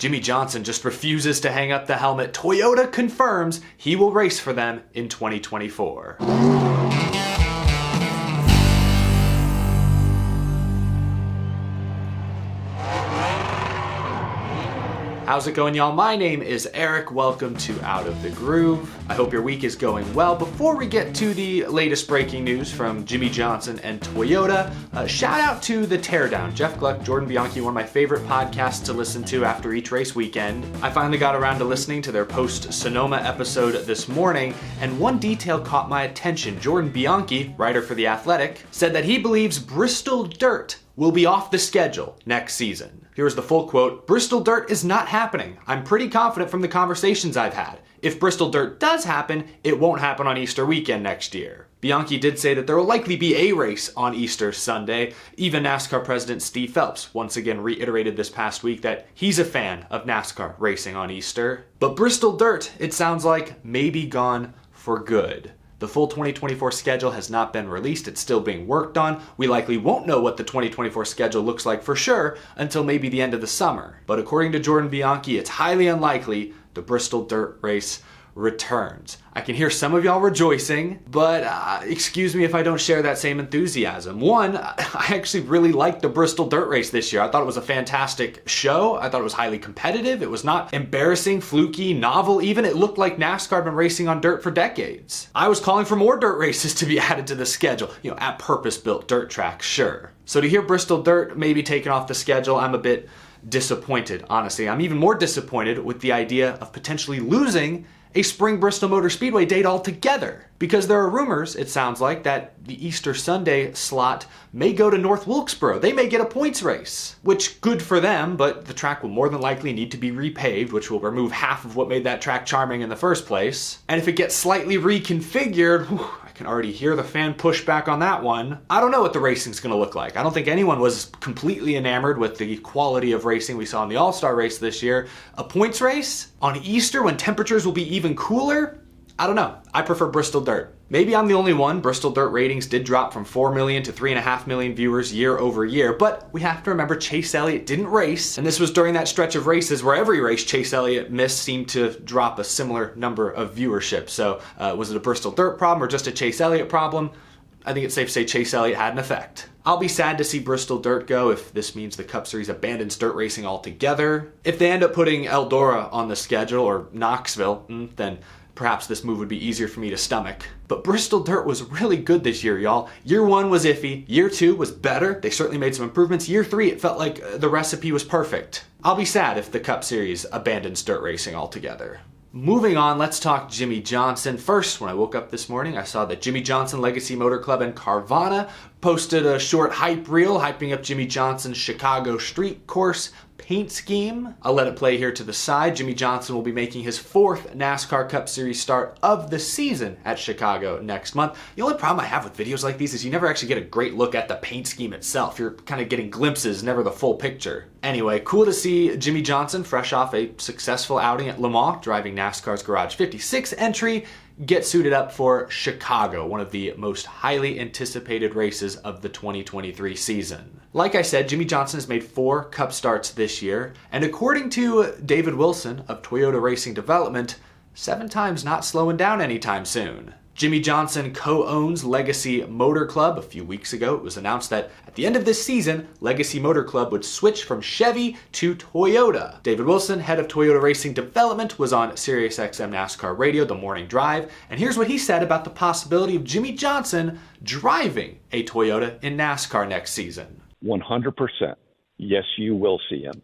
Jimmie Johnson just refuses to hang up the helmet. Toyota confirms he will race for them in 2024. How's it going, y'all? My name is Eric. Welcome to Out of the Groove. I hope your week is going well. Before we get to the latest breaking news from Jimmie Johnson and Toyota, shout out to The Teardown. Jeff Gluck, Jordan Bianchi, one of my favorite podcasts to listen to after each race weekend. I finally got around to listening to their post-Sonoma episode this morning, and one detail caught my attention. Jordan Bianchi, writer for The Athletic, said that he believes Bristol Dirt will be off the schedule next season. Here's the full quote: "Bristol Dirt is not happening. I'm pretty confident from the conversations I've had. If Bristol Dirt does happen, it won't happen on Easter weekend next year." Bianchi did say that there will likely be a race on Easter Sunday. Even NASCAR President Steve Phelps once again reiterated this past week that he's a fan of NASCAR racing on Easter. But Bristol Dirt, it sounds like, may be gone for good. The full 2024 schedule has not been released. It's still being worked on. We likely won't know what the 2024 schedule looks like for sure until maybe the end of the summer. But according to Jordan Bianchi, it's highly unlikely the Bristol Dirt race returns. I can hear some of y'all rejoicing, but excuse me if I don't share that same enthusiasm. One, I actually really liked the Bristol Dirt race this year. I thought it was a fantastic show. I thought it was highly competitive. It was not embarrassing, fluky, novel even. It looked like NASCAR had been racing on dirt for decades. I was calling for more dirt races to be added to the schedule, at purpose-built dirt tracks, sure. So to hear Bristol Dirt maybe taken off the schedule, I'm a bit disappointed, honestly. I'm even more disappointed with the idea of potentially losing a spring Bristol Motor Speedway date altogether, because there are rumors, it sounds like, that the Easter Sunday slot may go to North Wilkesboro. They may get a points race, which good for them, but the track will more than likely need to be repaved, which will remove half of what made that track charming in the first place. And if it gets slightly reconfigured, I can already hear the fan pushback on that one. I don't know what the racing's gonna look like. I don't think anyone was completely enamored with the quality of racing we saw in the All-Star race this year. A points race on Easter when temperatures will be even cooler? I don't know. I prefer Bristol Dirt. Maybe I'm the only one. Bristol Dirt ratings did drop from 4 million to 3.5 million viewers year over year, but we have to remember Chase Elliott didn't race, and this was during that stretch of races where every race Chase Elliott missed seemed to drop a similar number of viewership. So was it a Bristol Dirt problem or just a Chase Elliott problem? I think it's safe to say Chase Elliott had an effect. I'll be sad to see Bristol Dirt go if this means the Cup Series abandons dirt racing altogether. If they end up putting Eldora on the schedule or Knoxville, then perhaps this move would be easier for me to stomach. But Bristol Dirt was really good this year, y'all. Year 1 was iffy. Year 2 was better. They certainly made some improvements. Year 3, it felt like the recipe was perfect. I'll be sad if the Cup Series abandons dirt racing altogether. Moving on, let's talk Jimmie Johnson. First, when I woke up this morning, I saw that Jimmie Johnson Legacy Motor Club and Carvana posted a short hype reel hyping up Jimmie Johnson's Chicago street course paint scheme. I'll let it play here to the side. Jimmie Johnson will be making his 4th NASCAR Cup Series start of the season at Chicago next month. The only problem I have with videos like these is you never actually get a great look at the paint scheme itself. You're kind of getting glimpses, never the full picture. Anyway, cool to see Jimmie Johnson, fresh off a successful outing at Le Mans, driving NASCAR's Garage 56 entry, get suited up for Chicago, one of the most highly anticipated races of the 2023 season. Like I said, Jimmie Johnson has made 4 Cup starts this year, and according to David Wilson of Toyota Racing Development, 7 times not slowing down anytime soon. Jimmie Johnson co-owns Legacy Motor Club. A few weeks ago, it was announced that at the end of this season, Legacy Motor Club would switch from Chevy to Toyota. David Wilson, head of Toyota Racing Development, was on SiriusXM NASCAR Radio, The Morning Drive, and here's what he said about the possibility of Jimmie Johnson driving a Toyota in NASCAR next season. 100%. Yes, you will see him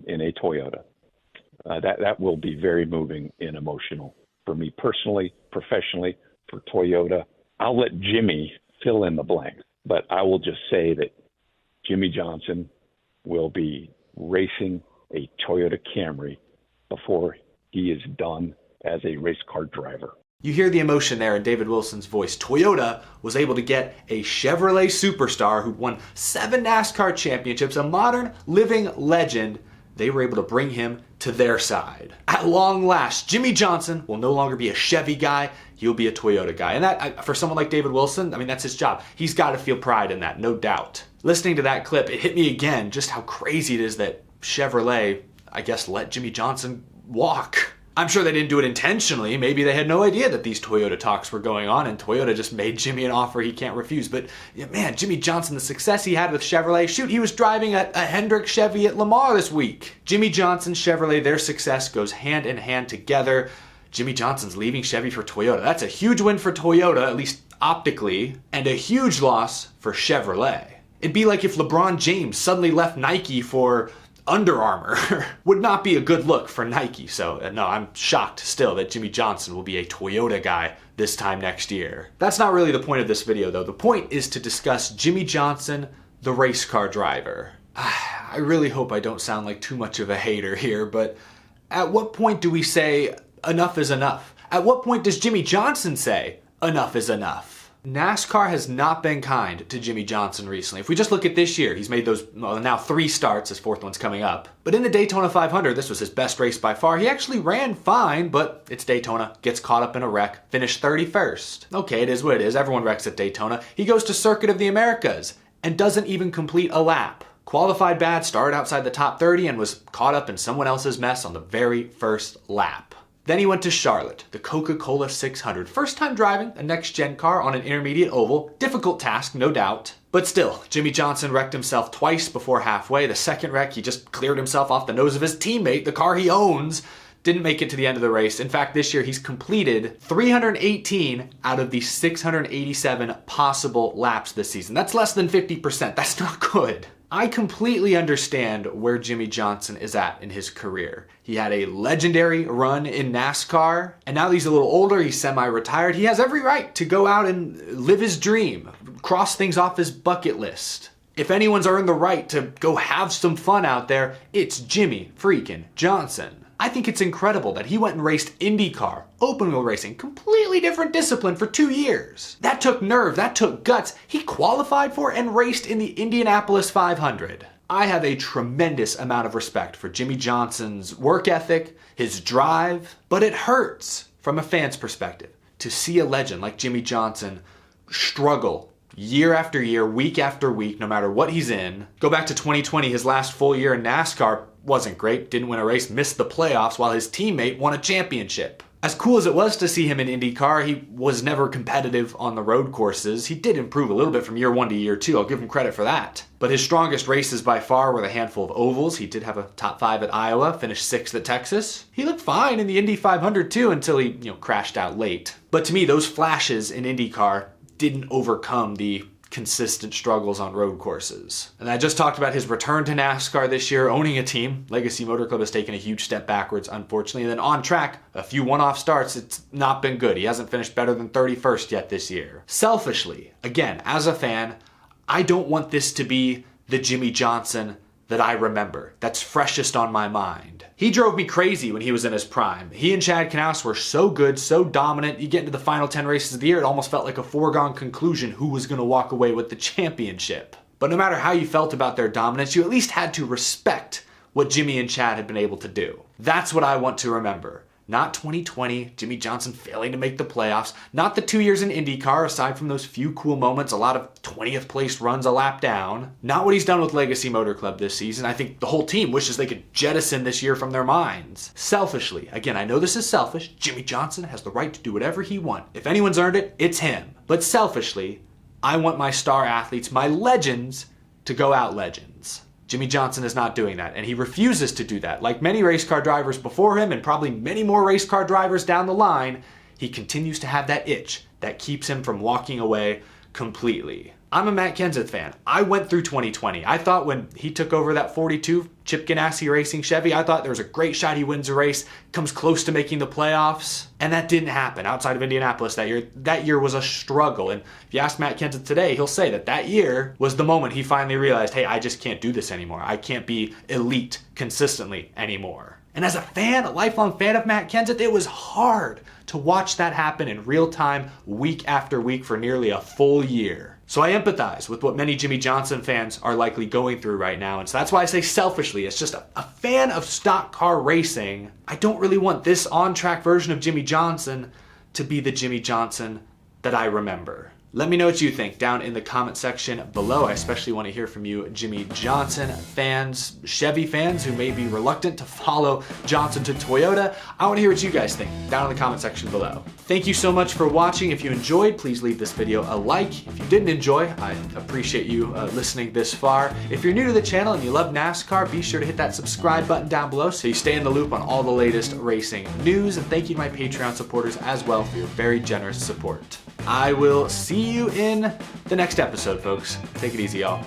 in a Toyota. That will be very moving and emotional for me personally, professionally, for Toyota. I'll let Jimmy fill in the blanks, but I will just say that Jimmie Johnson will be racing a Toyota Camry before he is done as a race car driver. You hear the emotion there in David Wilson's voice. Toyota was able to get a Chevrolet superstar who won 7 NASCAR championships, a modern living legend. They were able to bring him to their side. At long last, Jimmie Johnson will no longer be a Chevy guy. He'll be a Toyota guy. And that, for someone like David Wilson, I mean, that's his job. He's got to feel pride in that, no doubt. Listening to that clip, it hit me again just how crazy it is that Chevrolet, I guess, let Jimmie Johnson walk. I'm sure they didn't do it intentionally. Maybe they had no idea that these Toyota talks were going on and Toyota just made Jimmie an offer he can't refuse. But yeah, man, Jimmie Johnson, the success he had with Chevrolet, shoot, he was driving a Hendrick Chevy at Lamar this week. Jimmie Johnson, Chevrolet, their success goes hand in hand together. Jimmie Johnson's leaving Chevy for Toyota. That's a huge win for Toyota, at least optically, and a huge loss for Chevrolet. It'd be like if LeBron James suddenly left Nike for Under Armour. Would not be a good look for Nike. So no, I'm shocked still that Jimmie Johnson will be a Toyota guy this time next year. That's not really the point of this video though. The point is to discuss Jimmie Johnson, the race car driver. I really hope I don't sound like too much of a hater here, but at what point do we say enough is enough? At what point does Jimmie Johnson say enough is enough? NASCAR has not been kind to Jimmie Johnson recently. If we just look at this year, he's made those, well, now 3 starts, his 4th one's coming up. But in the Daytona 500, this was his best race by far. He actually ran fine, but it's Daytona, gets caught up in a wreck, finished 31st. Okay, it is what it is, everyone wrecks at Daytona. He goes to Circuit of the Americas and doesn't even complete a lap. Qualified bad, started outside the top 30 and was caught up in someone else's mess on the very first lap. Then he went to Charlotte, the Coca-Cola 600. First time driving a next-gen car on an intermediate oval. Difficult task, no doubt. But still, Jimmie Johnson wrecked himself twice before halfway. The second wreck, he just cleared himself off the nose of his teammate, the car he owns. Didn't make it to the end of the race. In fact, this year he's completed 318 out of the 687 possible laps this season. That's less than 50%. That's not good. I completely understand where Jimmie Johnson is at in his career. He had a legendary run in NASCAR, and now that he's a little older, he's semi-retired. He has every right to go out and live his dream, cross things off his bucket list. If anyone's earned the right to go have some fun out there, it's Jimmie freaking Johnson. I think it's incredible that he went and raced IndyCar, open wheel racing, completely different discipline for 2 years. That took nerve, that took guts. He qualified for and raced in the Indianapolis 500. I have a tremendous amount of respect for Jimmie Johnson's work ethic, his drive, but it hurts from a fan's perspective to see a legend like Jimmie Johnson struggle year after year, week after week, no matter what he's in. Go back to 2020, his last full year in NASCAR wasn't great, didn't win a race, missed the playoffs while his teammate won a championship. As cool as it was to see him in IndyCar, he was never competitive on the road courses. He did improve a little bit from year 1 to year 2, I'll give him credit for that. But his strongest races by far were the handful of ovals. He did have a top 5 at Iowa, finished 6th at Texas. He looked fine in the Indy 500 too until he, crashed out late. But to me, those flashes in IndyCar didn't overcome the consistent struggles on road courses. And I just talked about his return to NASCAR this year, owning a team. Legacy Motor Club has taken a huge step backwards, unfortunately. And then on track, a few one-off starts, it's not been good. He hasn't finished better than 31st yet this year. Selfishly, again, as a fan, I don't want this to be the Jimmie Johnson that I remember, that's freshest on my mind. He drove me crazy when he was in his prime. He and Chad Knaus were so good, so dominant. You get into the final 10 races of the year, it almost felt like a foregone conclusion who was going to walk away with the championship. But no matter how you felt about their dominance, you at least had to respect what Jimmie and Chad had been able to do. That's what I want to remember. Not 2020, Jimmie Johnson failing to make the playoffs. Not the 2 years in IndyCar, aside from those few cool moments, a lot of 20th place runs a lap down. Not what he's done with Legacy Motor Club this season. I think the whole team wishes they could jettison this year from their minds. Selfishly, again, I know this is selfish. Jimmie Johnson has the right to do whatever he wants. If anyone's earned it, it's him. But selfishly, I want my star athletes, my legends, to go out legends. Jimmie Johnson is not doing that, and he refuses to do that. Like many race car drivers before him, and probably many more race car drivers down the line, he continues to have that itch that keeps him from walking away completely. I'm a Matt Kenseth fan. I went through 2020. I thought when he took over that 42 Chip Ganassi Racing Chevy, I thought there was a great shot he wins a race, comes close to making the playoffs, and that didn't happen outside of Indianapolis that year. That year was a struggle, and if you ask Matt Kenseth today, he'll say that that year was the moment he finally realized, hey, I just can't do this anymore. I can't be elite consistently anymore. And as a fan, a lifelong fan of Matt Kenseth, it was hard to watch that happen in real time, week after week for nearly a full year. So I empathize with what many Jimmie Johnson fans are likely going through right now. And so that's why I say selfishly, as just a fan of stock car racing, I don't really want this on-track version of Jimmie Johnson to be the Jimmie Johnson that I remember. Let me know what you think down in the comment section below. I especially want to hear from you Jimmie Johnson fans, Chevy fans who may be reluctant to follow Johnson to Toyota. I want to hear what you guys think down in the comment section below. Thank you so much for watching. If you enjoyed, please leave this video a like. If you didn't enjoy, I appreciate you listening this far. If you're new to the channel and you love NASCAR, be sure to hit that subscribe button down below so you stay in the loop on all the latest racing news. And thank you to my Patreon supporters as well for your very generous support. I will see you in the next episode, folks. Take it easy, y'all.